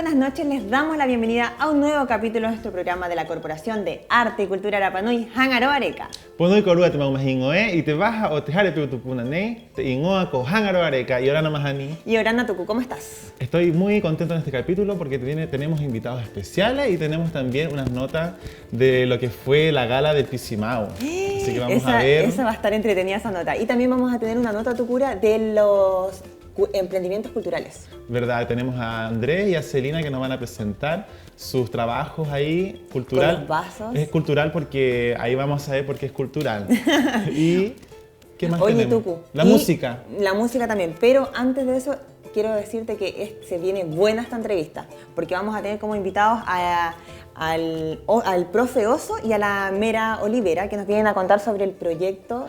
buenas noches, les damos la bienvenida a un nuevo capítulo de nuestro programa de la Corporación de Arte y Cultura Rapa Nui, Hangaro Areca. Ponoi korua te maumahingoe y te baja o te jare tu punane, te ingoa ko Hangaro Areca y Orana Mahani. Y Orana Tuku, ¿cómo estás? Estoy muy contento en este capítulo porque tenemos invitados especiales y tenemos también unas notas de lo que fue la gala del Pisimao. Así que vamos a ver. Esa va a estar entretenida esa nota. Y también vamos a tener una nota, Tucura, de los emprendimientos culturales. ¿Verdad? Tenemos a Andrés y a Celina que nos van a presentar sus trabajos ahí, cultural. Con los vasos. Es cultural porque ahí vamos a ver por qué es cultural. Y ¿qué más Oye, tenemos? Tucu. La música. La música también, pero antes de eso quiero decirte que se viene buena esta entrevista, porque vamos a tener como invitados al profe Oso y a la Mera Olivera, que nos vienen a contar sobre el proyecto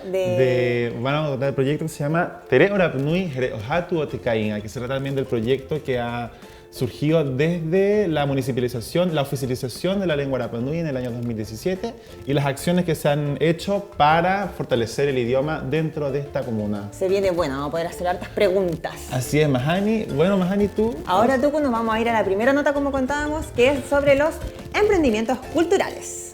Van a contar el proyecto que se llama Tere Orapnui Jere Ohatu Otekainga, que se trata también del proyecto que ha surgido desde la municipalización, la oficialización de la lengua Rapa Nui en el año 2017 y las acciones que se han hecho para fortalecer el idioma dentro de esta comuna. Se viene bueno, vamos a poder hacer hartas preguntas. Así es, Mahani. Bueno, Mahani, tú. Ahora, Tucu, nos vamos a ir a la primera nota, como contábamos, que es sobre los emprendimientos culturales.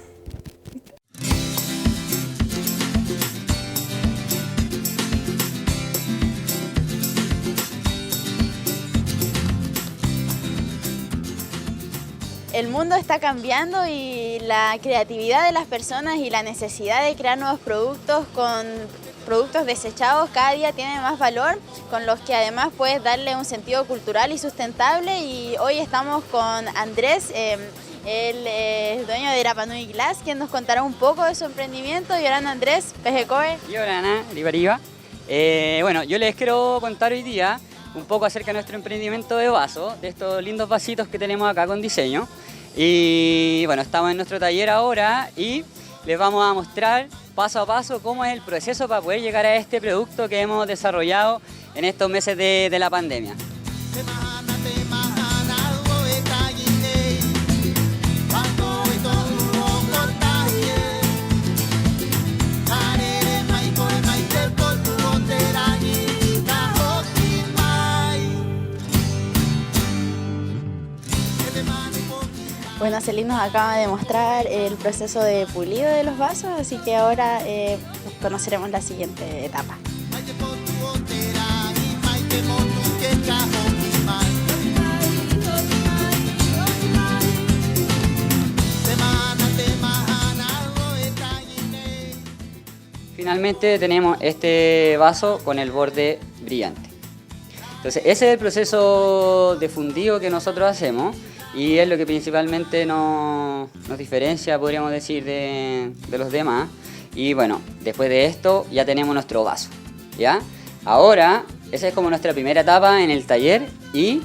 El mundo está cambiando y la creatividad de las personas y la necesidad de crear nuevos productos con productos desechados cada día tiene más valor, con los que además puedes darle un sentido cultural y sustentable. Y hoy estamos con Andrés, él es dueño de Rapa Nui Glass, quien nos contará un poco de su emprendimiento. Y ahora Andrés, Pejecoe. Y Orana, Libariva. Bueno, yo les quiero contar hoy día un poco acerca de nuestro emprendimiento de vasos, de estos lindos vasitos que tenemos acá con diseño. Y bueno, estamos en nuestro taller ahora y les vamos a mostrar paso a paso cómo es el proceso para poder llegar a este producto que hemos desarrollado en estos meses de la pandemia. Bueno, Celín nos acaba de mostrar el proceso de pulido de los vasos, así que ahora conoceremos la siguiente etapa. Finalmente tenemos este vaso con el borde brillante. Entonces ese es el proceso de fundido que nosotros hacemos. Y es lo que principalmente nos diferencia, podríamos decir, de los demás. Y bueno, después de esto ya tenemos nuestro vaso, ¿ya? Ahora, esa es como nuestra primera etapa en el taller. Y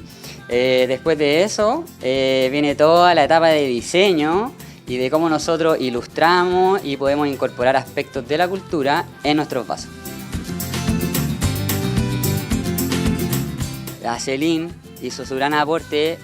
después de eso viene toda la etapa de diseño y de cómo nosotros ilustramos y podemos incorporar aspectos de la cultura en nuestros vasos. La Celine hizo su gran aporte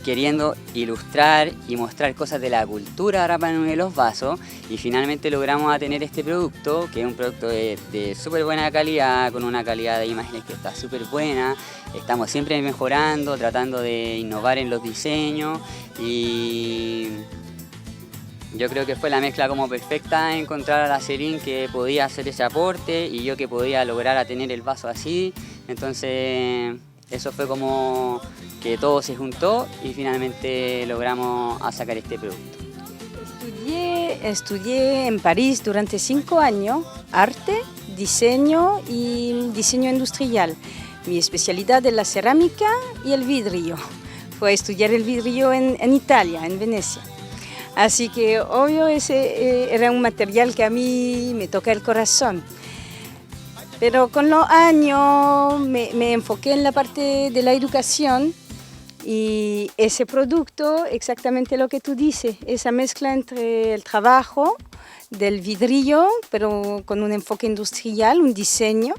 queriendo ilustrar y mostrar cosas de la cultura Rapa Nui de los vasos, y finalmente logramos a tener este producto, que es un producto de súper buena calidad, con una calidad de imágenes que está súper buena. Estamos siempre mejorando, tratando de innovar en los diseños, y yo creo que fue la mezcla como perfecta encontrar a la Celine que podía hacer ese aporte y yo que podía lograr a tener el vaso así. Entonces eso fue como que todo se juntó y finalmente logramos a sacar este producto. Estudié en París durante 5 años arte, diseño y diseño industrial. Mi especialidad es la cerámica y el vidrio. Fue a estudiar el vidrio en Italia, en Venecia. Así que obvio ese era un material que a mí me toca el corazón. Pero con los años me enfoqué en la parte de la educación y ese producto, exactamente lo que tú dices, esa mezcla entre el trabajo del vidrio, pero con un enfoque industrial, un diseño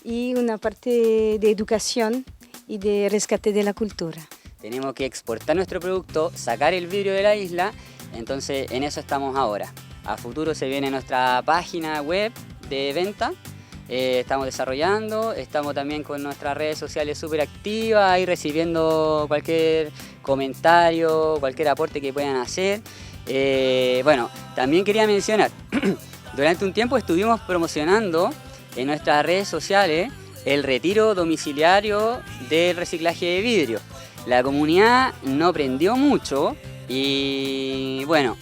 y una parte de educación y de rescate de la cultura. Tenemos que exportar nuestro producto, sacar el vidrio de la isla, entonces en eso estamos ahora. A futuro se viene nuestra página web de venta, estamos desarrollando, estamos también con nuestras redes sociales súper activas, ahí recibiendo cualquier comentario, cualquier aporte que puedan hacer. Bueno, también quería mencionar, durante un tiempo estuvimos promocionando en nuestras redes sociales el retiro domiciliario del reciclaje de vidrio. La comunidad no prendió mucho y bueno,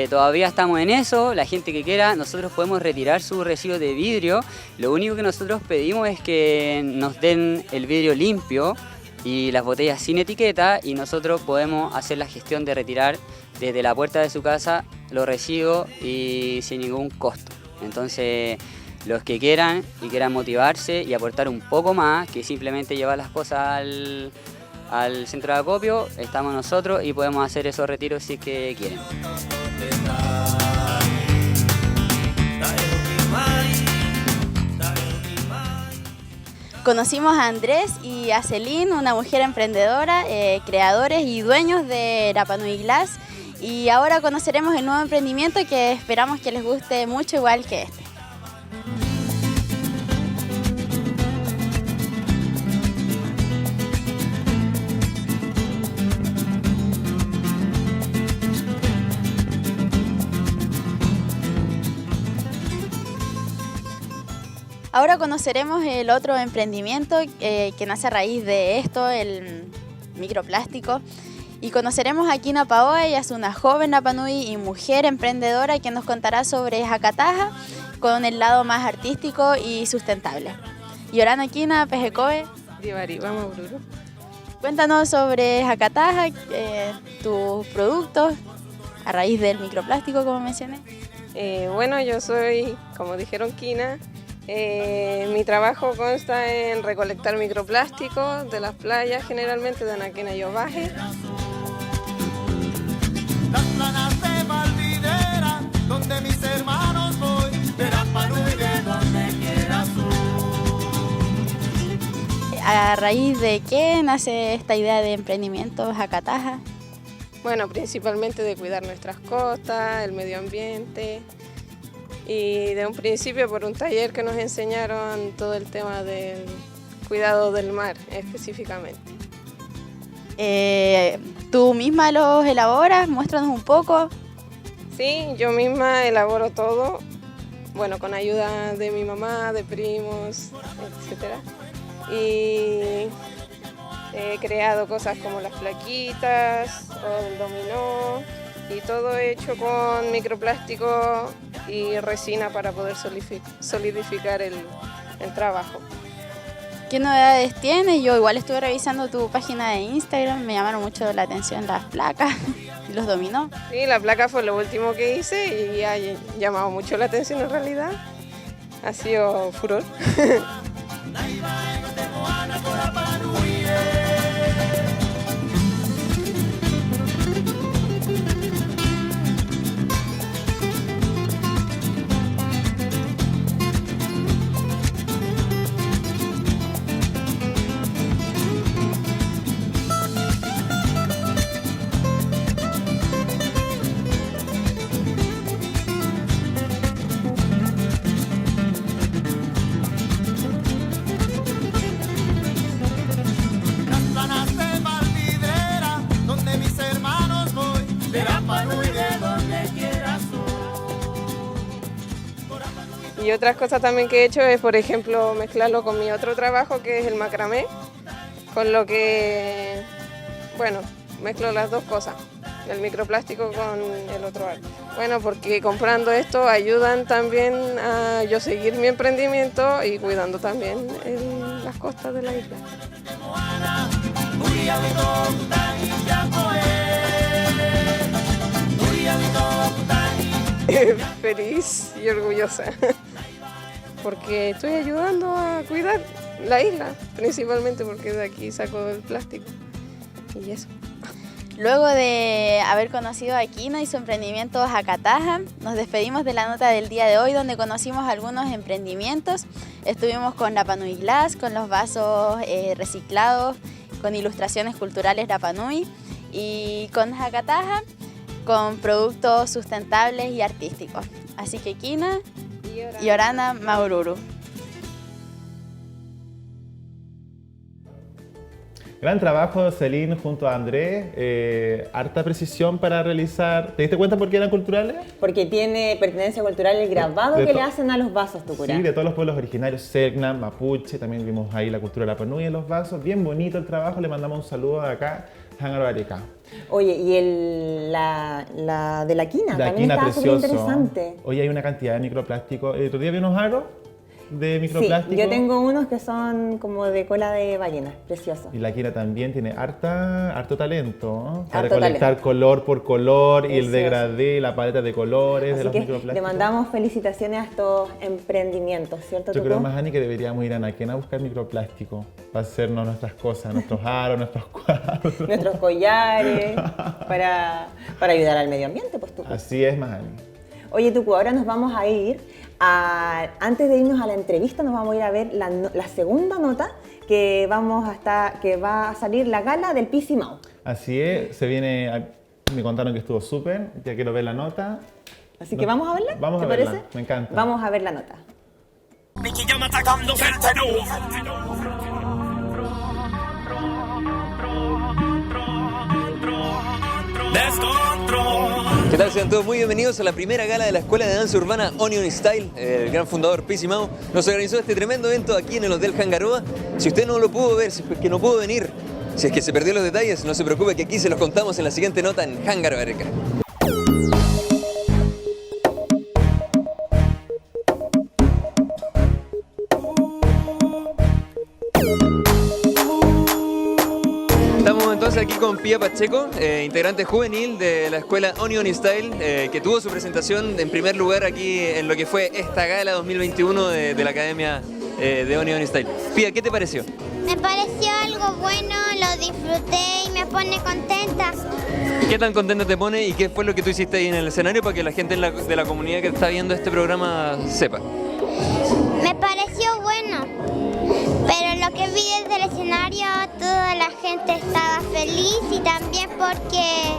todavía estamos en eso. La gente que quiera, nosotros podemos retirar sus residuos de vidrio. Lo único que nosotros pedimos es que nos den el vidrio limpio y las botellas sin etiqueta, y nosotros podemos hacer la gestión de retirar desde la puerta de su casa los residuos y sin ningún costo. Entonces, los que quieran y quieran motivarse y aportar un poco más que simplemente llevar las cosas al centro de acopio, estamos nosotros y podemos hacer esos retiros si es que quieren. Conocimos a Andrés y a Celine, una mujer emprendedora, creadores y dueños de Rapa Nui Glass, y ahora conoceremos el nuevo emprendimiento que esperamos que les guste mucho, igual que este. Ahora conoceremos el otro emprendimiento que nace a raíz de esto, el microplástico. Y conoceremos a Kina Paoa. Ella es una joven Rapa Nui y mujer emprendedora que nos contará sobre Hakataha con el lado más artístico y sustentable. Yorana Kina, Pejecoe. Divari, vamos, Bruno. Cuéntanos sobre Hakataha, tus productos a raíz del microplástico, como mencioné. Bueno, yo soy, como dijeron Kina, mi trabajo consta en recolectar microplásticos de las playas, generalmente de Anaquena y Ovaje. Las planas de Valvidera, donde mis hermanos voy, de Rapa Nui, de donde quieras tú. ¿A raíz de qué nace esta idea de emprendimiento Hakataha? Bueno, principalmente de cuidar nuestras costas, el medio ambiente, y de un principio por un taller que nos enseñaron todo el tema del cuidado del mar específicamente. ¿Tú misma los elaboras? Muéstranos un poco. Sí, yo misma elaboro todo, bueno, con ayuda de mi mamá, de primos, etc. Y he creado cosas como las plaquitas o el dominó, y todo hecho con microplástico y resina para poder solidificar el trabajo. ¿Qué novedades tienes? Yo igual estuve revisando tu página de Instagram, me llamaron mucho la atención las placas y los dominó. Sí, la placa fue lo último que hice y ha llamado mucho la atención en realidad. Ha sido furor. Y otras cosas también que he hecho es, por ejemplo, mezclarlo con mi otro trabajo, que es el macramé, con lo que, bueno, mezclo las dos cosas, el microplástico con el otro arte. Bueno, porque comprando esto ayudan también a yo seguir mi emprendimiento y cuidando también las costas de la isla. Feliz y orgullosa, porque estoy ayudando a cuidar la isla, principalmente porque de aquí saco el plástico y eso. Luego de haber conocido a Kina y su emprendimiento Hakataha, nos despedimos de la nota del día de hoy, donde conocimos algunos emprendimientos. Estuvimos con Rapa Nui Glass, con los vasos reciclados, con ilustraciones culturales Rapa Nui, y con Hakataha, con productos sustentables y artísticos. Así que Kina y Orana Maururu. Gran trabajo, Celine, junto a Andrés. Harta precisión para realizar. ¿Te diste cuenta por qué eran culturales? Porque tiene pertenencia cultural el grabado que le hacen a los vasos, Tucurá. Sí, de todos los pueblos originarios, Selknam, Mapuche, también vimos ahí la cultura de Rapa Nui en los vasos. Bien bonito el trabajo, le mandamos un saludo de acá, Jángaro Areca. Oye, y la de la quina, La también quina estaba súper precioso. interesante. Hoy hay una cantidad de microplásticos. ¿Tu día vi unos aros de microplástico? Sí, yo tengo unos que son como de cola de ballena, preciosos. Y la quina también tiene harto talento, ¿no? Para Harto recolectar talento. color por color y el Precioso. degradé, la paleta de colores de Así los que microplásticos. le mandamos felicitaciones a estos emprendimientos, ¿cierto, Yo Tucu? creo más, Ani, que deberíamos ir a Anaquén a buscar microplástico para hacernos nuestras cosas, nuestros aros, nuestros cuadros. Nuestros collares, para ayudar al medio ambiente, pues Tucu. Así es, más, Ani. Oye, Tucu, ahora nos vamos a ir antes de irnos a la entrevista, nos vamos a ir a ver la segunda nota que va a salir la gala del Pisimao. Así es, me contaron que estuvo súper, ya quiero ver la nota. Así que vamos a verla, Vamos ¿te a verla, parece? me encanta. Vamos a ver la nota. Nicky Jam atacándose el tenú. Descontrol. ¿Qué tal? Sean todos muy bienvenidos a la primera gala de la Escuela de Danza Urbana Onion Style. El gran fundador Pisimao nos organizó este tremendo evento aquí en el Hotel Hangaroa. Si usted no lo pudo ver, si es que no pudo venir, si es que se perdió los detalles, no se preocupe que aquí se los contamos en la siguiente nota en Hangaroa Areca. Estamos entonces aquí con Pía Pacheco, integrante juvenil de la escuela Onion Style, que tuvo su presentación en primer lugar aquí en lo que fue esta gala 2021 de la Academia de Onion Style. Pía, ¿qué te pareció? Me pareció algo bueno, lo disfruté y me pone contenta. ¿Qué tan contenta te pone y qué fue lo que tú hiciste ahí en el escenario para que la gente de la comunidad que está viendo este programa sepa? Me pareció bueno, pero lo que vi desde el escenario, toda la gente estaba feliz y también porque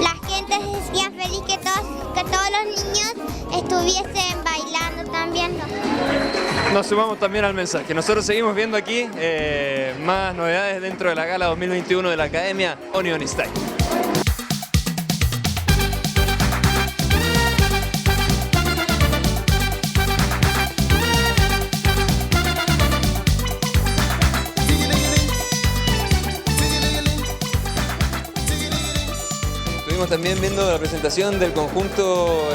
la gente se sentía feliz que todos los niños estuviesen bailando también. Nos sumamos también al mensaje. Nosotros seguimos viendo aquí más novedades dentro de la gala 2021 de la Academia Onion Style. Estuvimos también viendo la presentación del conjunto,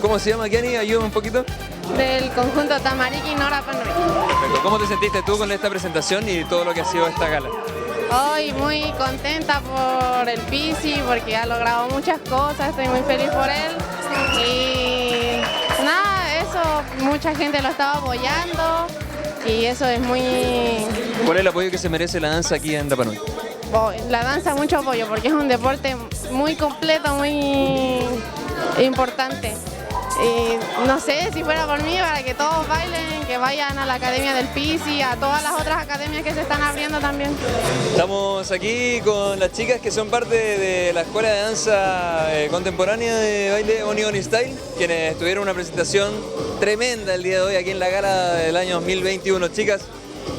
¿cómo se llama, Kiani? Ayúdame un poquito. Del conjunto Tamariki Nora Panui. Perfecto. ¿Cómo te sentiste tú con esta presentación y todo lo que ha sido esta gala? Hoy muy contenta por el Pisi porque ha logrado muchas cosas, estoy muy feliz por él. Y nada, eso, mucha gente lo estaba apoyando y eso es muy... ¿Cuál es el apoyo que se merece la danza aquí en Rapa Nui? La danza mucho apoyo porque es un deporte muy completo, muy importante. Y no sé, si fuera por mí, para que todos bailen, que vayan a la Academia del Pisi, a todas las otras academias que se están abriendo también. Estamos aquí con las chicas que son parte de la Escuela de Danza Contemporánea de Baile Onion Style, quienes tuvieron una presentación tremenda el día de hoy aquí en la gala del año 2021. Chicas,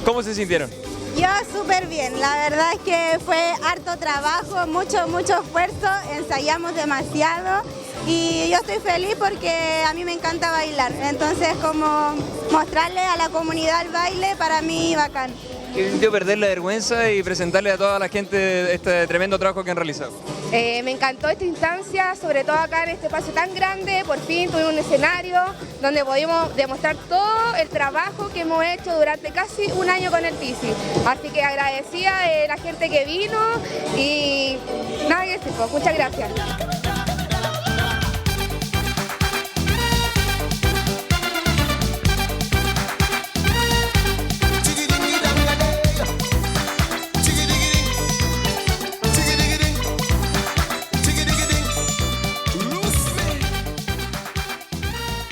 ¿cómo se sintieron? Yo súper bien, la verdad es que fue harto trabajo, mucho esfuerzo, ensayamos demasiado y yo estoy feliz porque a mí me encanta bailar, entonces como mostrarle a la comunidad el baile para mí bacán. ¿Qué sintió perder la vergüenza y presentarle a toda la gente este tremendo trabajo que han realizado? Me encantó esta instancia, sobre todo acá en este espacio tan grande, por fin tuvimos un escenario donde pudimos demostrar todo el trabajo que hemos hecho durante casi un año con el Pisi. Así que agradecida de la gente que vino y nada que decir, pues, muchas gracias.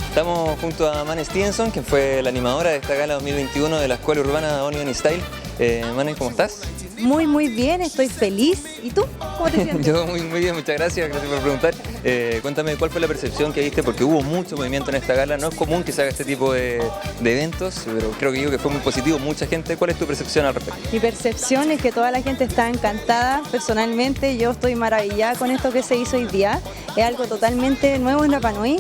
Estamos junto a Mane Stevenson, que fue la animadora de esta gala 2021 de la Escuela Urbana Onion Style. Mane, ¿cómo estás? Muy bien, estoy feliz. ¿Y tú? ¿Cómo te sientes? Yo muy bien, muchas gracias por preguntar. Cuéntame cuál fue la percepción que viste, porque hubo mucho movimiento en esta gala. No es común que se haga este tipo de eventos, pero creo que fue muy positivo, mucha gente. ¿Cuál es tu percepción al respecto? Mi percepción es que toda la gente está encantada. Personalmente yo estoy maravillada con esto que se hizo hoy día. Es algo totalmente nuevo en Rapa Nui.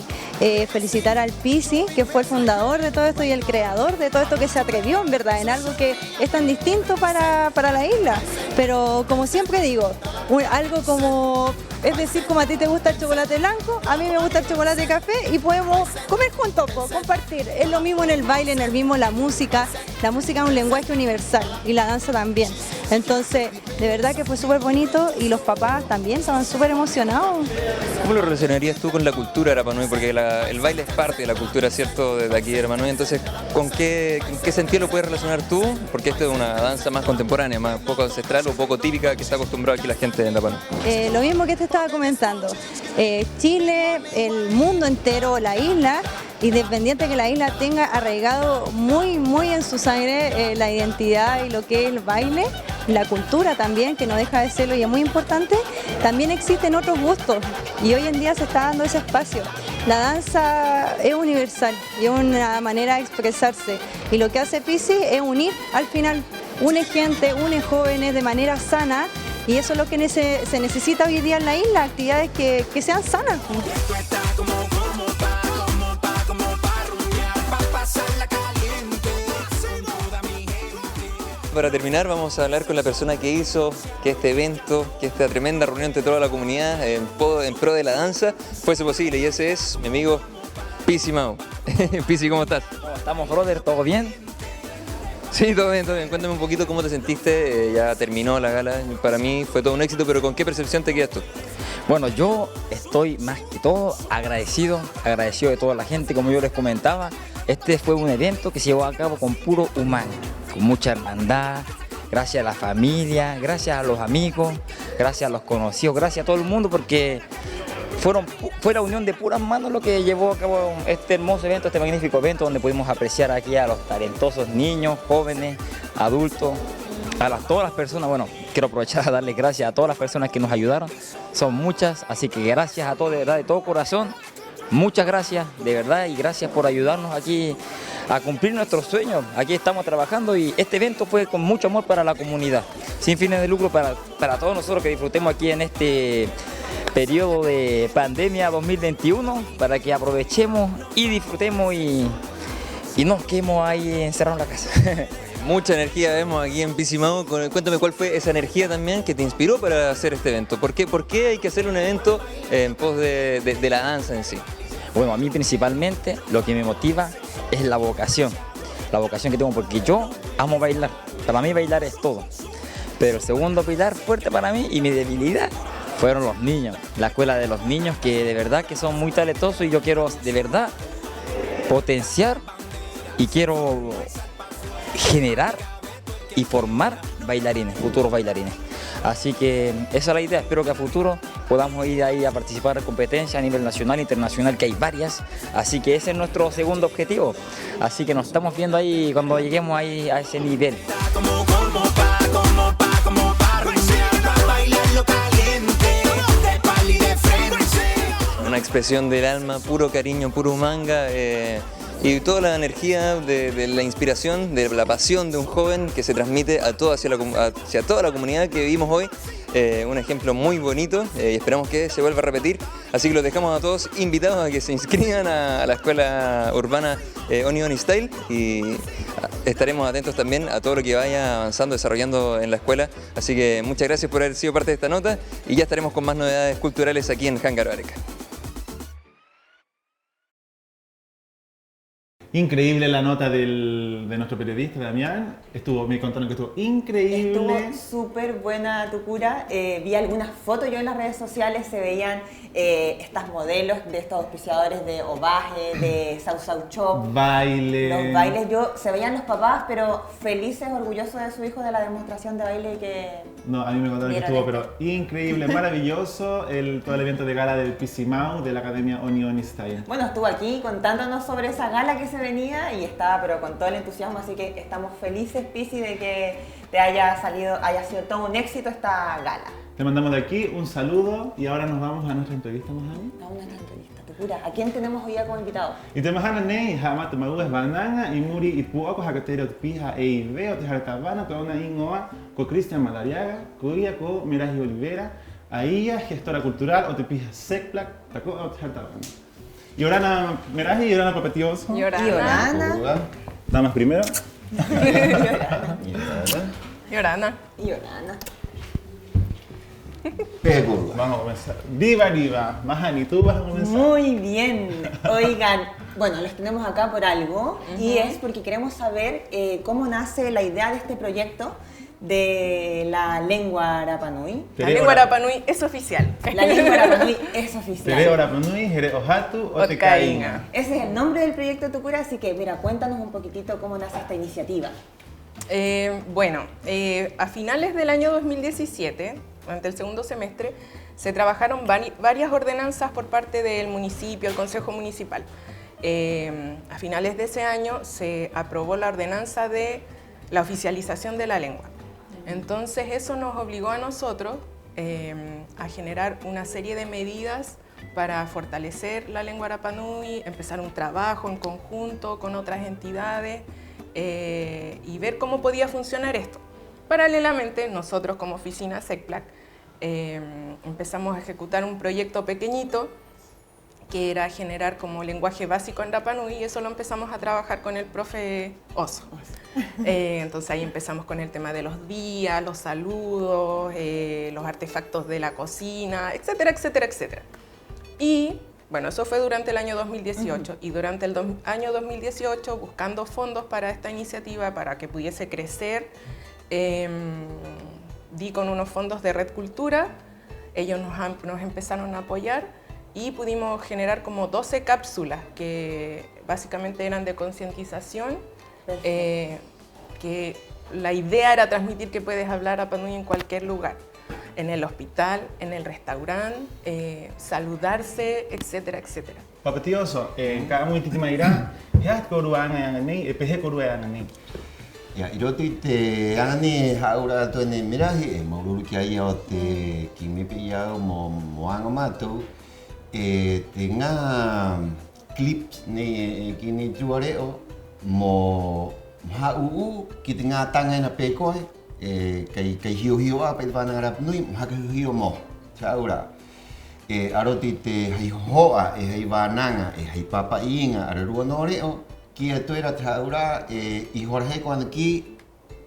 Felicitar al Pisi, que fue el fundador de todo esto y el creador de todo esto, que se atrevió en verdad en algo que es tan distinto para la isla. Pero como siempre digo, algo como, es decir, como a ti te gusta el chocolate blanco, a mí me gusta el chocolate café y podemos comer juntos, compartir. Es lo mismo en el baile, en el mismo la música. La música es un lenguaje universal y la danza también. Entonces, de verdad que fue súper bonito y los papás también estaban súper emocionados. ¿Cómo lo relacionarías tú con la cultura de Rapa Nui? Porque el baile es parte de la cultura, ¿cierto?, de aquí de Rapa Nui. Entonces, ¿con qué sentido lo puedes relacionar tú? Porque esto es una danza más contemporánea, más poco ancestral o poco típica que está acostumbrada aquí la gente en Rapa Nui. Lo mismo que te estaba comentando. Chile, el mundo entero, la isla, independiente que la isla tenga arraigado muy en su sangre la identidad y lo que es el baile, la cultura también, que no deja de serlo y es muy importante, también existen otros gustos y hoy en día se está dando ese espacio. La danza es universal y es una manera de expresarse y lo que hace Pisi es unir, al final, une gente, une jóvenes de manera sana y eso es lo que se necesita hoy día en la isla, actividades que sean sanas. Para terminar, vamos a hablar con la persona que hizo que este evento, que esta tremenda reunión de toda la comunidad en pro de la danza fuese posible, y ese es mi amigo Pisi Mau. Pisi, ¿cómo estás? ¿Cómo estamos, brother? ¿Todo bien? Sí, todo bien, todo bien. Cuéntame un poquito cómo te sentiste. Ya terminó la gala, para mí fue todo un éxito, pero ¿con qué percepción te quedas tú? Bueno, yo estoy más que todo agradecido de toda la gente, como yo les comentaba. Este fue un evento que se llevó a cabo con puro humano, con mucha hermandad, gracias a la familia, gracias a los amigos, gracias a los conocidos, gracias a todo el mundo, porque fue la unión de puras manos lo que llevó a cabo este hermoso evento, este magnífico evento, donde pudimos apreciar aquí a los talentosos niños, jóvenes, adultos, todas las personas. Bueno, quiero aprovechar a darles gracias a todas las personas que nos ayudaron, son muchas, así que gracias a todos, de verdad, de todo corazón. Muchas gracias, de verdad, y gracias por ayudarnos aquí a cumplir nuestros sueños. Aquí estamos trabajando y este evento fue con mucho amor para la comunidad, sin fines de lucro, para todos nosotros que disfrutemos aquí en este periodo de pandemia 2021, para que aprovechemos y disfrutemos y nos quedemos ahí encerrados en la casa. Mucha energía vemos aquí en Pisi Mau. Cuéntame cuál fue esa energía también que te inspiró para hacer este evento. ¿Por qué hay que hacer un evento en pos de la danza en sí? Bueno, a mí principalmente lo que me motiva es la vocación que tengo, porque yo amo bailar. Para mí bailar es todo. Pero el segundo pilar fuerte para mí y mi debilidad fueron los niños, la escuela de los niños, que de verdad que son muy talentosos y yo quiero de verdad potenciar y quiero generar y formar bailarines, futuros bailarines. Así que esa es la idea, espero que a futuro podamos ir ahí a participar en competencias a nivel nacional e internacional, que hay varias, así que ese es nuestro segundo objetivo. Así que nos estamos viendo ahí cuando lleguemos ahí a ese nivel. Una expresión del alma, puro cariño, puro manga. Y toda la energía de la inspiración, de la pasión de un joven que se transmite hacia toda la comunidad que vivimos hoy. Un ejemplo muy bonito y esperamos que se vuelva a repetir. Así que los dejamos a todos invitados a que se inscriban a la escuela urbana Oni Style y estaremos atentos también a todo lo que vaya avanzando, desarrollando en la escuela. Así que muchas gracias por haber sido parte de esta nota y ya estaremos con más novedades culturales aquí en Jángaro Areca. Increíble la nota de nuestro periodista Damián. Me contaron que estuvo increíble. Estuvo súper buena tu cura. Vi algunas fotos yo en las redes sociales, se veían estas modelos de estos auspiciadores de Ovaje, de Sau Sau Shop. Baile. Los bailes, se veían los papás, pero felices, orgullosos de su hijo, de la demostración de baile que... No, a mí me contaron que estuvo pero increíble, maravilloso todo el evento de gala del Pisi Mau de la Academia Oni Style. Bueno, estuvo aquí contándonos sobre esa gala que se venía y estaba pero con todo el entusiasmo, así que estamos felices, Pisi, de que te haya sido todo un éxito esta gala. Te mandamos de aquí un saludo y ahora nos vamos a nuestra entrevista, Mahani. A una entrevista, Tucura. ¿A quién tenemos hoy día como invitado? Y te mahana ne y hama te magues banana y muri y puaco hakatero pija e iveo te hartabana toda una ingoa con Cristian Madariaga, cuya con Miraji Olivera, aía gestora cultural o te pija secplac, taco o te hartabana. Y Orana Meraji y Orana Papetioso. Y Orana. Damas primero. Y Orana. Vamos a comenzar. Diva, Mahani, tú vas a comenzar. Muy bien. Oigan, bueno, los tenemos acá por algo y es porque queremos saber cómo nace la idea de este proyecto de la lengua Rapa Nui. La lengua Rapa Nui es oficial. La lengua Rapa Nui es oficial. Tere Rapa Nui, Jere Ohatu o Tecainga. Ese es el nombre del proyecto Tucura, así que mira, cuéntanos un poquitito cómo nace esta iniciativa. A finales del año 2017, durante el segundo semestre, se trabajaron varias ordenanzas por parte del municipio, el Consejo Municipal. A finales de ese año se aprobó la ordenanza de la oficialización de la lengua. Entonces eso nos obligó a nosotros a generar una serie de medidas para fortalecer la lengua Rapa Nui, empezar un trabajo en conjunto con otras entidades y ver cómo podía funcionar esto. Paralelamente, nosotros como oficina SECPLAC empezamos a ejecutar un proyecto pequeñito que era generar como lenguaje básico en Rapa Nui y eso lo empezamos a trabajar con el profe Oso. Entonces ahí empezamos con el tema de los días, los saludos, los artefactos de la cocina, etcétera, etcétera, etcétera. Y bueno, eso fue durante el año 2018 y durante el año 2018, buscando fondos para esta iniciativa, para que pudiese crecer, di con unos fondos de Red Cultura, ellos nos empezaron a apoyar y pudimos generar como 12 cápsulas que básicamente eran de concientización, que la idea era transmitir que puedes hablar Rapa Nui en cualquier lugar, en el hospital, en el restaurante, saludarse, etcétera, etcétera. Papetioso, cada muy títima irá, ya coruana yanani, peje coruana yanani. Ya, iroti te ani haura to ne Miraji, mauru ki ai o te kimipi ya mo anga mato, te nga clips ne kini juareo mo hau ki te nga tanga na pekoe, kai hiu a pe vana Rapa Nui, ha hiu mo. Chaura. Aroti te hai hoa hai vananga hai papa inga ara rua no reo. Kia toera taura I Jorge kwan ki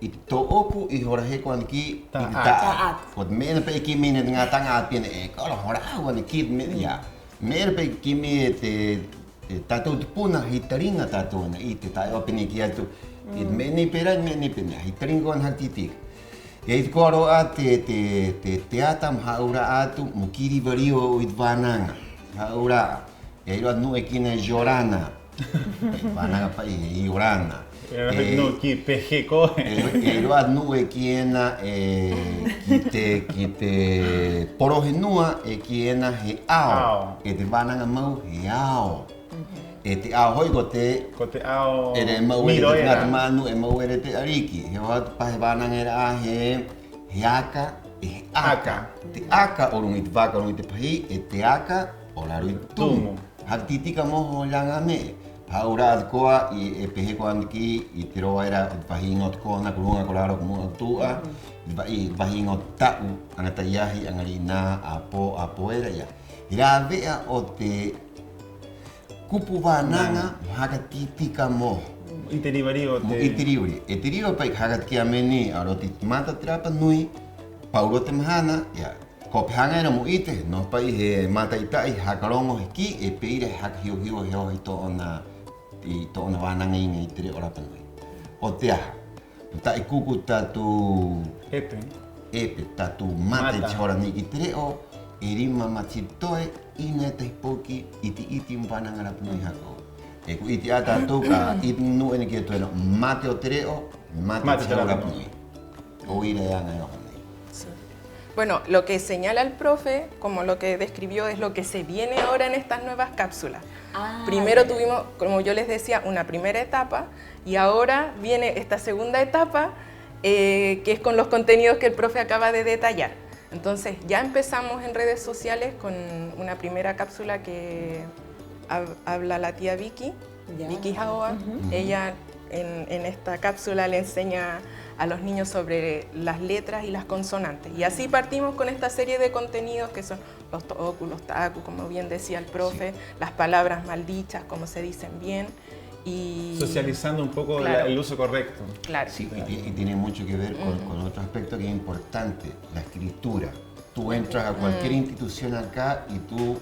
I to oku I Jorge kwan ki I ta. Kot men pe ki min nga tanga pien ko lo hora wan ki me ya. Mer pe ki me te tatu puna hitaringa tatu na I te ta opini ki atu. I meni pera meni pena hitaringa on hatitik. E koro a te atam haura atu mukiri vario o idvananga. Haura e ro nu ekina jorana. Vananga pa I Orana. No ki peje ko. E ro nu ekina ki te porohenua ekina he ao. E te vananga mau he ao. E te ao hoi ko te ao. E te mau e te ngata manu e mau e te ariki. He watu pa he vananga era he aka e he aka. Te aka o rungi te waka rungi te pahi e te aka o la rui tumu. Haktitika moho langa me. Haura koa I pehe koa ki I te roa era vahingot ko na kurunga ko laro kumunga tua I vahingot tau angata iahi angari na apo era ya. Ira vea o te kupu vananga hakatitika mo. I te rivari o te... I te rivari. E te rivari pai hakatia meni aro te mata te Rapa Nui pauro te mahana ya. Ko pehanga era mo ite no pai he mata itai hakarongo he ki e peire hakhiu hiu heo to ona I to ona vananga inga I te reo Rapa Nui. O te aha. Ta I kuku tatu... Epe tatu mata I chora ni I te reo e rima matitoe ina te poki I te iti vananga Rapa Nui hako. E ku iti a tatu ka iti nu ene kia tuena mate o te reo, mate te Rapa Nui. O ira yanga yo. Bueno, lo que señala el profe, como lo que describió, es lo que se viene ahora en estas nuevas cápsulas. Primero tuvimos, como yo les decía, una primera etapa y ahora viene esta segunda etapa que es con los contenidos que el profe acaba de detallar. Entonces ya empezamos en redes sociales con una primera cápsula que habla la tía Vicky, Vicky Jaoa. Ella en esta cápsula le enseña a los niños sobre las letras y las consonantes. Y así partimos con esta serie de contenidos que son los toku, los taku, como bien decía el profe, las palabras maldichas, como se dicen bien. Y socializando un poco el uso correcto. Claro. Sí, y tiene mucho que ver con otro aspecto que es importante, la escritura. Tú entras a cualquier institución acá y tú,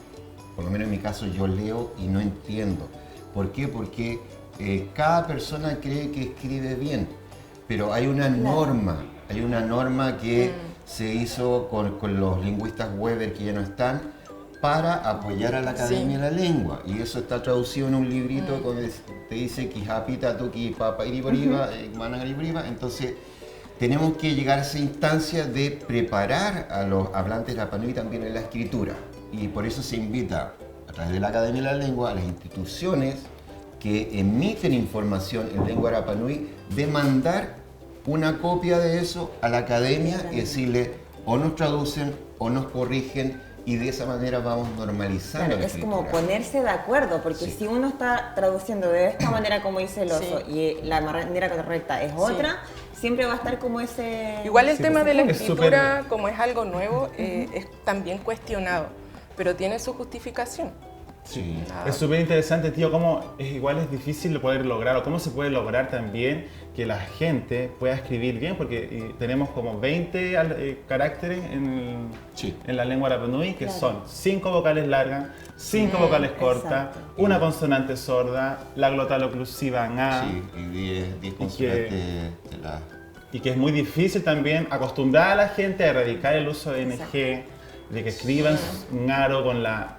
por lo menos en mi caso, yo leo y no entiendo. ¿Por qué? Porque cada persona cree que escribe bien, pero hay una norma que se hizo con los lingüistas Weber, que ya no están, para apoyar a la Academia de la Lengua, y eso está traducido en un librito donde te dice Kijapita, Tuki, Papa, Iriboriba, Managaribriba. Entonces tenemos que llegar a esa instancia de preparar a los hablantes de Rapa Nui también en la escritura, y por eso se invita a través de la Academia de la Lengua a las instituciones que emiten información en lengua Rapa Nui de mandar una copia de eso a la Academia y decirle o nos traducen o nos corrigen. Y de esa manera vamos normalizando. Claro, es como ponerse de acuerdo, porque si uno está traduciendo de esta manera como dice el oso y la manera correcta es otra, siempre va a estar como ese... Igual el tema de la escritura, como es algo nuevo, es también cuestionado, pero tiene su justificación. Sí. Es súper interesante, tío, cómo es difícil poder lograr, o cómo se puede lograr también que la gente pueda escribir bien, porque tenemos como 20 caracteres en la lengua Rapa Nui, que son 5 vocales largas, 5 vocales cortas, una consonante sorda, la glotal oclusiva nga. Sí, y 10 consonantes de la... Y que es muy difícil también acostumbrar a la gente a erradicar el uso de NG, de que escriban ngaro con la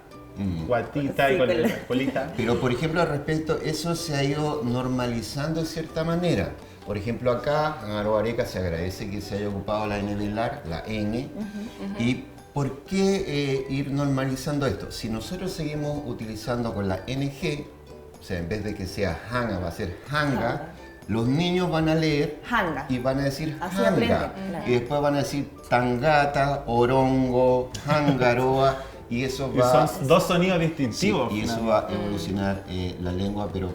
guatita y con la colita. Pero por ejemplo, al respecto, eso se ha ido normalizando de cierta manera. Por ejemplo, acá en Aroareca se agradece que se haya ocupado la N velar, la N. ¿Y por qué ir normalizando esto? Si nosotros seguimos utilizando con la NG, o sea, en vez de que sea hanga, va a ser hanga, los niños van a leer hanga y van a decir así hanga. aprenden, Y después van a decir tangata, orongo, hangaroa. Y eso va... son dos sonidos distintivos. Sí, y eso va a evolucionar la lengua, pero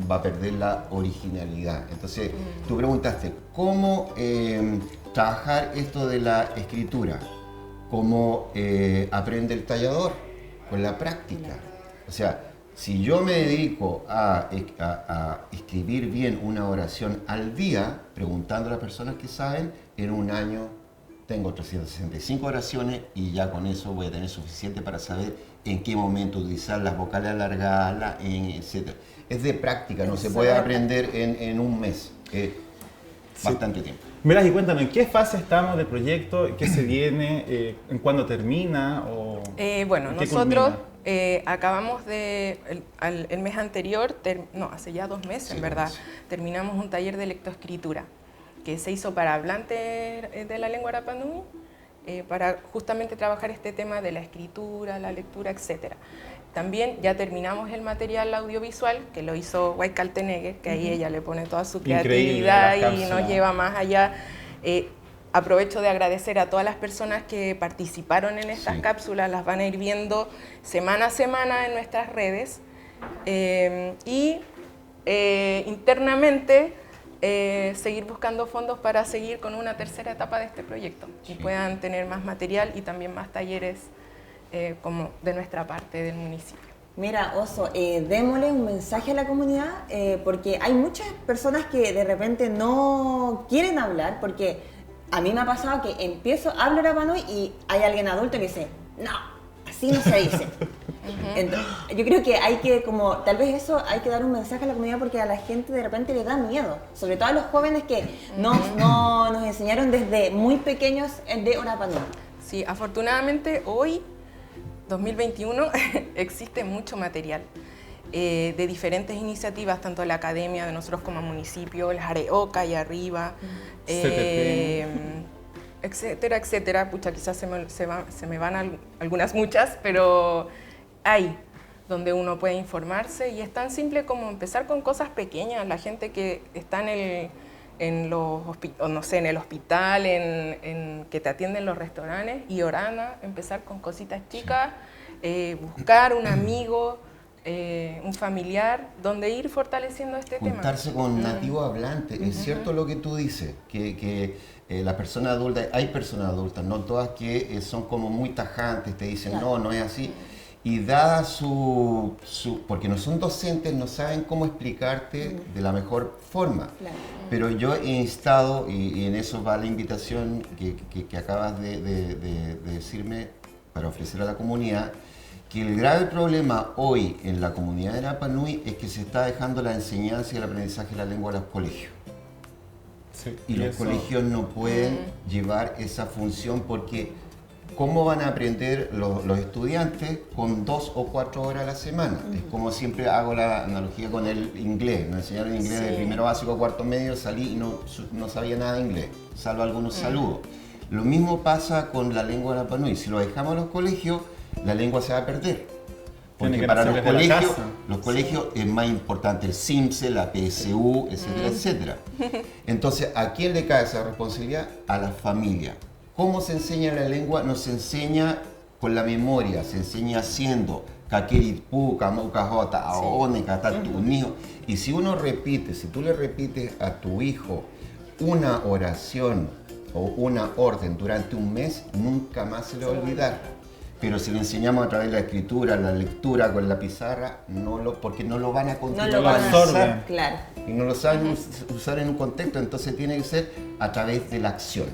va a perder la originalidad. Entonces, tú preguntaste, ¿cómo trabajar esto de la escritura? ¿Cómo aprende el tallador? Con la práctica. O sea, si yo me dedico a escribir bien una oración al día, preguntando a las personas que saben, en un año tengo 365 oraciones y ya con eso voy a tener suficiente para saber en qué momento utilizar las vocales alargadas, la N, etc. Es de práctica, no se puede aprender en un mes, bastante tiempo. Mira, y cuéntame, ¿en qué fase estamos del proyecto? ¿Qué se viene? ¿En cuándo termina? Bueno, nosotros acabamos de, el mes anterior, hace ya 2 meses en verdad, terminamos un taller de lectoescritura que se hizo para hablantes de la lengua Rapa Nui, para justamente trabajar este tema de la escritura, la lectura, etc. También ya terminamos el material audiovisual, que lo hizo White Kaltenegger, que ahí ella le pone toda su creatividad y nos lleva más allá. Aprovecho de agradecer a todas las personas que participaron en estas cápsulas, las van a ir viendo semana a semana en nuestras redes. Internamente, seguir buscando fondos para seguir con una tercera etapa de este proyecto y puedan tener más material y también más talleres como de nuestra parte del municipio. Mira, Oso, démosle un mensaje a la comunidad porque hay muchas personas que de repente no quieren hablar, porque a mí me ha pasado que hablo Rapa Nui y hay alguien adulto que dice, no, así no se dice. Entonces, yo creo que hay que, tal vez eso hay que dar un mensaje a la comunidad, porque a la gente de repente le da miedo, sobre todo a los jóvenes que nos enseñaron desde muy pequeños de Rapa Nui. Sí, afortunadamente hoy, 2021, existe mucho material de diferentes iniciativas, tanto de la academia, de nosotros como municipio, el Jareoca y arriba, etcétera, etcétera. Pucha, quizás se me van muchas, pero hay donde uno puede informarse y es tan simple como empezar con cosas pequeñas. La gente que está no sé, en el hospital, en que te atienden los restaurantes, y Orana, empezar con cositas chicas, buscar un amigo, un familiar, donde ir fortaleciendo este tema. Juntarse con nativos hablantes. Es cierto lo que tú dices, que las personas adultas, hay personas adultas, no todas que son como muy tajantes, te dicen no es así. Y dada porque no son docentes, no saben cómo explicarte de la mejor forma. Claro. Pero yo he instado, y en eso va la invitación que acabas de decirme para ofrecer a la comunidad, que el grave problema hoy en la comunidad de Rapa Nui es que se está dejando la enseñanza y el aprendizaje de la lengua a los colegios. Sí, y los colegios no pueden llevar esa función porque ¿cómo van a aprender los estudiantes con 2 o 4 horas a la semana? Es como siempre hago la analogía con el inglés. Me enseñaron inglés de primero básico a cuarto medio, salí y no sabía nada de inglés, salvo algunos saludos. Lo mismo pasa con la lengua de Rapa Nui. Si lo dejamos en los colegios, la lengua se va a perder. Porque para los colegios es más importante el CIMSE, la PSU, etcétera, etcétera. Entonces, ¿a quién le cae esa responsabilidad? A la familia. ¿Cómo se enseña la lengua? No se enseña con la memoria, se enseña haciendo. Y si uno repite, si tú le repites a tu hijo una oración o una orden durante un mes, nunca más se le va a olvidar. Pero si lo enseñamos a través de la escritura, la lectura con la pizarra, porque no lo van a continuar. No lo van a usar, claro. Y no lo saben usar en un contexto, entonces tiene que ser a través de la acción.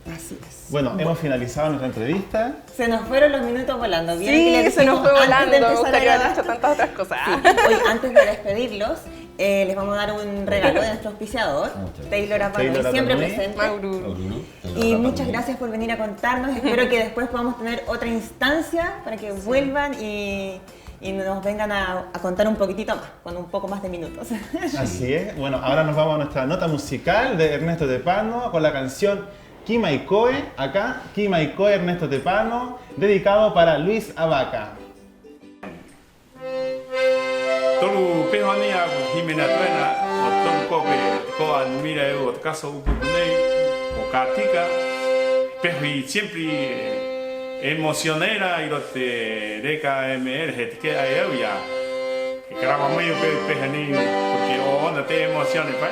Así es. Bueno, hemos finalizado nuestra entrevista. Se nos fueron los minutos volando. Sí, se nos fue volando. Me gustaría haber dicho tantas otras cosas. Sí. Hoy, antes de despedirlos, les vamos a dar un regalo de nuestro auspiciador, Taylor Rapa Nui, siempre presente. Y muchas gracias por venir a contarnos. Espero que después podamos tener otra instancia para que vuelvan y nos vengan a contar un poquitito más, con un poco más de minutos. Así es. Bueno, ahora nos vamos a nuestra nota musical de Ernesto Tepano con la canción Kimaikoe. Acá, Kimaikoe, Ernesto Tepano, dedicado para Luis Abaca. Tolu pehonia himena tuena otom kope ko admira eu caso upunei o katika pehi siempre emocionera y te deca mr que ayau ya que graba muy pehani porque onda te emociones pa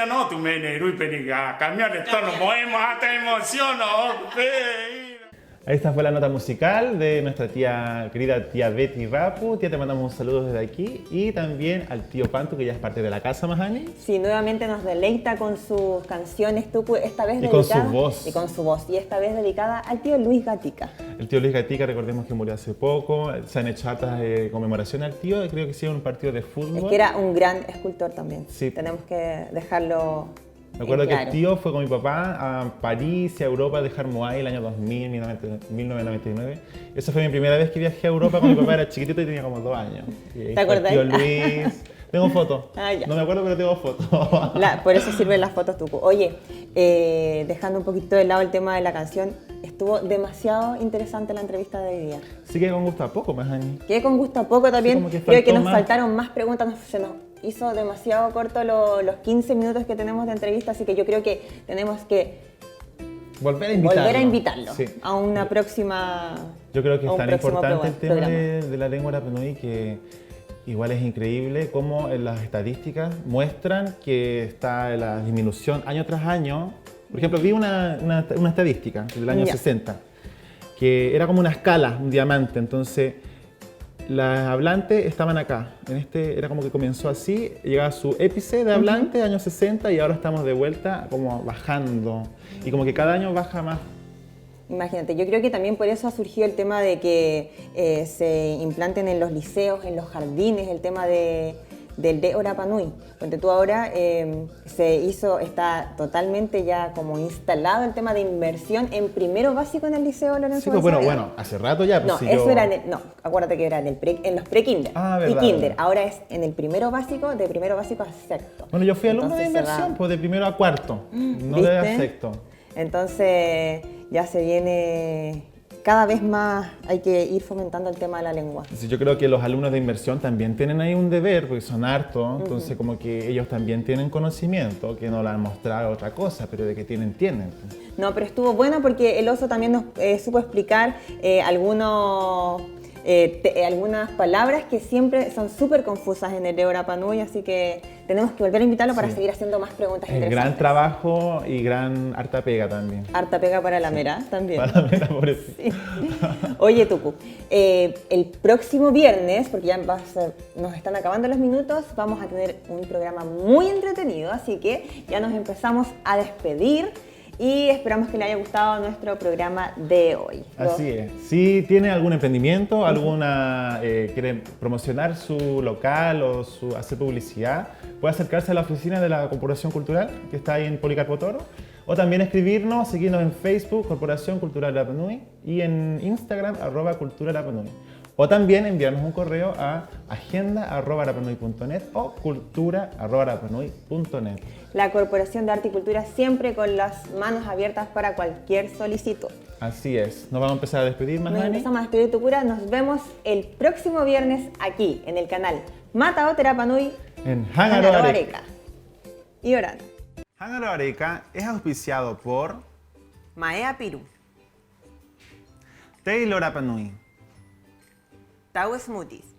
yo no, tú me nerui peniga, cambiar de tono, podemos hasta emociono, Esta fue la nota musical de nuestra querida tía Betty Rapu. Tía, te mandamos un saludo desde aquí. Y también al tío Pantu, que ya es parte de la casa, Mahani. Sí, nuevamente nos deleita con sus canciones, Tucu, esta vez y dedicada... con su voz. Y con su voz. Y esta vez dedicada al tío Luis Gatica. El tío Luis Gatica, recordemos que murió hace poco. Se han hecho hartas conmemoraciones al tío. Creo que hicieron un partido de fútbol. Es que era un gran escultor también. Sí. Tenemos que dejarlo... Me acuerdo que claro. el tío fue con mi papá a París y a Europa a dejar Moai el año 2000, 1999. Esa fue mi primera vez que viajé a Europa con mi papá, era chiquitito y tenía como 2 años. ¿Te acuerdas? El tío Luis. Tengo fotos. Ya. No me acuerdo, pero tengo fotos. Por eso sirven las fotos, Tucu. Oye, dejando un poquito de lado el tema de la canción, estuvo demasiado interesante la entrevista de hoy día. Sí que con gusto a poco, Mahani. Quedé con gusto a poco también. Sí, creo que nos más. faltaron más preguntas, se nos hizo demasiado corto los 15 minutos que tenemos de entrevista, así que yo creo que tenemos que volver a invitarlo sí. A una próxima. Yo creo que es tan importante el tema programa. de la lengua Rapa Nui que igual es increíble cómo las estadísticas muestran que está la disminución año tras año. Por ejemplo, vi una estadística del año 60, que era como una escala, un diamante. Entonces, las hablantes estaban acá. Era como que comenzó así, llegaba a su épice de hablante, años 60, y ahora estamos de vuelta como bajando. Y como que cada año baja más. Imagínate, yo creo que también por eso ha surgido el tema de que se implanten en los liceos, en los jardines, el tema del de Rapa Nui. Porque tú ahora está totalmente ya como instalado el tema de inversión en primero básico en el liceo Lorenzo. Sí, pues bueno, hace rato ya. Pues acuérdate que era en los pre-kinder y kinder. Ahora es en el primero básico, de primero básico a sexto. Bueno, yo fui alumno de inversión, pues de primero a cuarto, no de sexto. Entonces ya se viene... Cada vez más hay que ir fomentando el tema de la lengua. Sí, yo creo que los alumnos de inversión también tienen ahí un deber, porque son hartos, entonces como que ellos también tienen conocimiento, que no le han mostrado otra cosa, pero de que tienen. No, pero estuvo bueno porque el oso también nos supo explicar algunas palabras que siempre son súper confusas en el de Rapa Nui, así que tenemos que volver a invitarlo para seguir haciendo más preguntas interesantes. Gran trabajo y harta pega también. Harta pega para la Mera también. Para la Mera, por eso. Sí. Oye, Tucu, el próximo viernes, porque ya nos están acabando los minutos, vamos a tener un programa muy entretenido, así que ya nos empezamos a despedir. Y esperamos que le haya gustado nuestro programa de hoy. Así es. Si tiene algún emprendimiento, quiere promocionar su local o hacer publicidad, puede acercarse a la oficina de la Corporación Cultural, que está ahí en Policarpo Toro, o también escribirnos, seguirnos en Facebook, Corporación Cultural Rapa Nui, y en Instagram, @culturarapanui. O también enviarnos un correo a agenda@rapanui.net o cultura@rapanui.net. La Corporación de Arte y Cultura siempre con las manos abiertas para cualquier solicitud. Así es. Nos vamos a empezar a despedir, Mahani. Nos empezamos a despedir, Tucura. Nos vemos el próximo viernes aquí, en el canal Matao Rapa Nui en Hangaro Areca. Y Orán. Hangaro Areca es auspiciado por Maea Piru, Taylor Rapa Nui, Tau Smoothies,